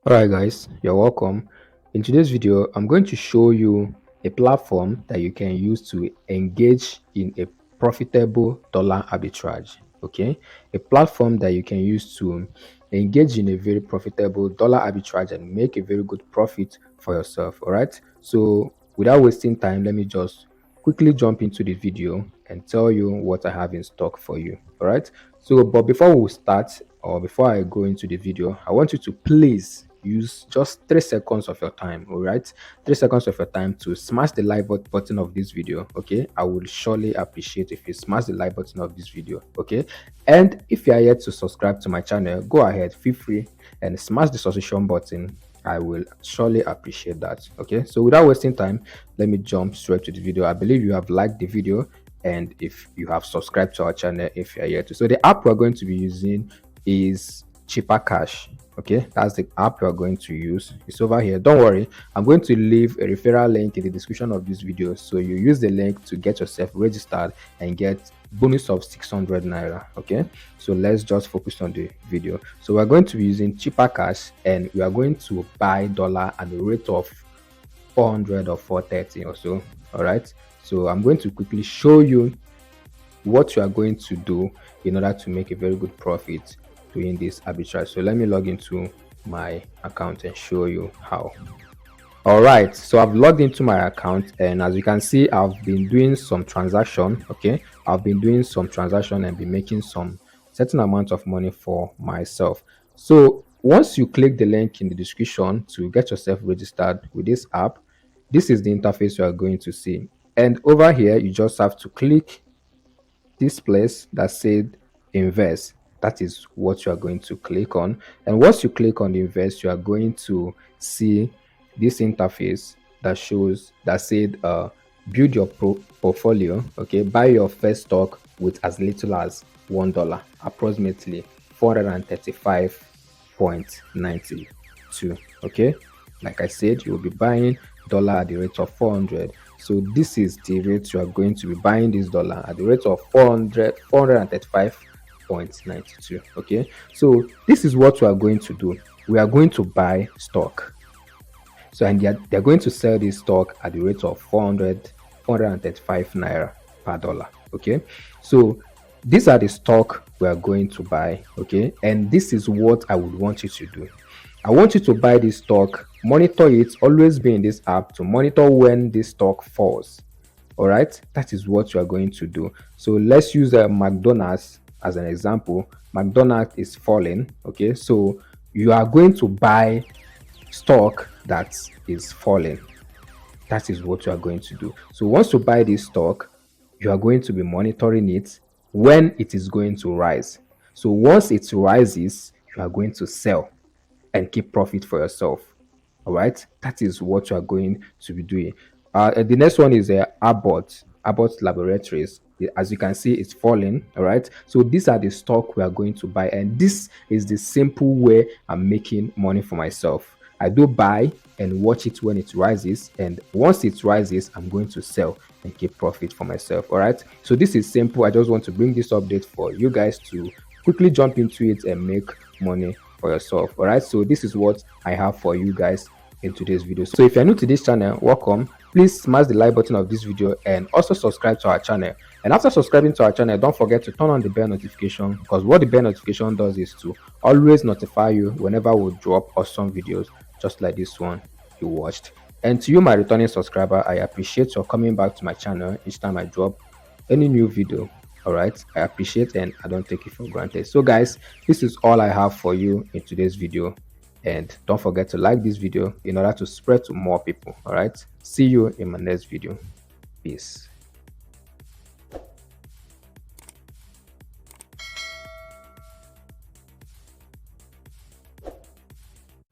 Alright guys, you're welcome. In today's video, I'm going to show you a platform that you can use to engage in a profitable dollar arbitrage. Okay, a platform that you can use to engage in a very profitable dollar arbitrage and make a very good profit for yourself. All right, so without wasting time, let me just quickly jump into the video and tell you what I have in stock for you. All right, so but before we start, or before I go into the video, I want you to please use just 3 seconds of your time. All right, 3 seconds of your time to smash the like button of this video. Okay, I will surely appreciate if you smash the like button of this video. Okay, and if you are yet to subscribe to my channel, go ahead, feel free and smash the subscription button. I will surely appreciate that. Okay, so without wasting time, let me jump straight to the video. I believe you have liked the video, and if you have subscribed to our channel, if you're yet to. So the app we're going to be using is 𝐊𝐄𝐃. Okay, that's the app you're going to use. It's over here. Don't worry, I'm going to leave a referral link in the description of this video, so you use the link to get yourself registered and get bonus of 600 naira. Okay, so let's just focus on the video. So we're going to be using 𝐊𝐃𝐃, and we are going to buy dollar at the rate of 400 or 430 or so. All right, so I'm going to quickly show you what you are going to do in order to make a very good profit doing this arbitrage. So let me log into my account and show you how. All right, so I've logged into my account, and as you can see, I've been doing some transaction. Okay, I've been doing some transaction and been making some certain amount of money for myself. So once you click the link in the description to get yourself registered with this app, this is the interface you are going to see. And over here, you just have to click this place that said invest. That is what you are going to click on, and once you click on invest, you are going to see this interface that shows that said build your portfolio. Okay, buy your first stock with as little as $1, approximately 435.92. okay, like I said, you will be buying dollar at the rate of 400. So this is the rate you are going to be buying this dollar at the rate of 435.92. okay, so this is what we are going to do. We are going to buy stock. So and they're going to sell this stock at the rate of 435 naira per dollar. Okay, so these are the stock we are going to buy. Okay, and this is what I would want you to do. I want you to buy this stock, monitor it, always be in this app to monitor when this stock falls. All right, that is what you are going to do. So let's use McDonald's as an example. McDonald's is falling. Okay, so you are going to buy stock that is falling. That is what you are going to do. So once you buy this stock, you are going to be monitoring it when it is going to rise. So once it rises, you are going to sell and keep profit for yourself. All right, that is what you are going to be doing. The next one is Abbott Laboratories. As you can see, it's falling. All right, so these are the stock we are going to buy, and this is the simple way I'm making money for myself. I do buy and watch it when it rises, and once it rises, I'm going to sell and keep profit for myself. All right, so this is simple. I just want to bring this update for you guys to quickly jump into it and make money for yourself. All right, so this is what I have for you guys in today's video. So if you're new to this channel, welcome. Please smash the like button of this video and also subscribe to our channel. And after subscribing to our channel, don't forget to turn on the bell notification, because what the bell notification does is to always notify you whenever we drop awesome videos just like this one you watched. And to you, my returning subscriber, I appreciate your coming back to my channel each time I drop any new video. All right, I appreciate and I don't take it for granted. So guys, this is all I have for you in today's video, and don't forget to like this video in order to spread to more people. All right, see you in my next video. Peace.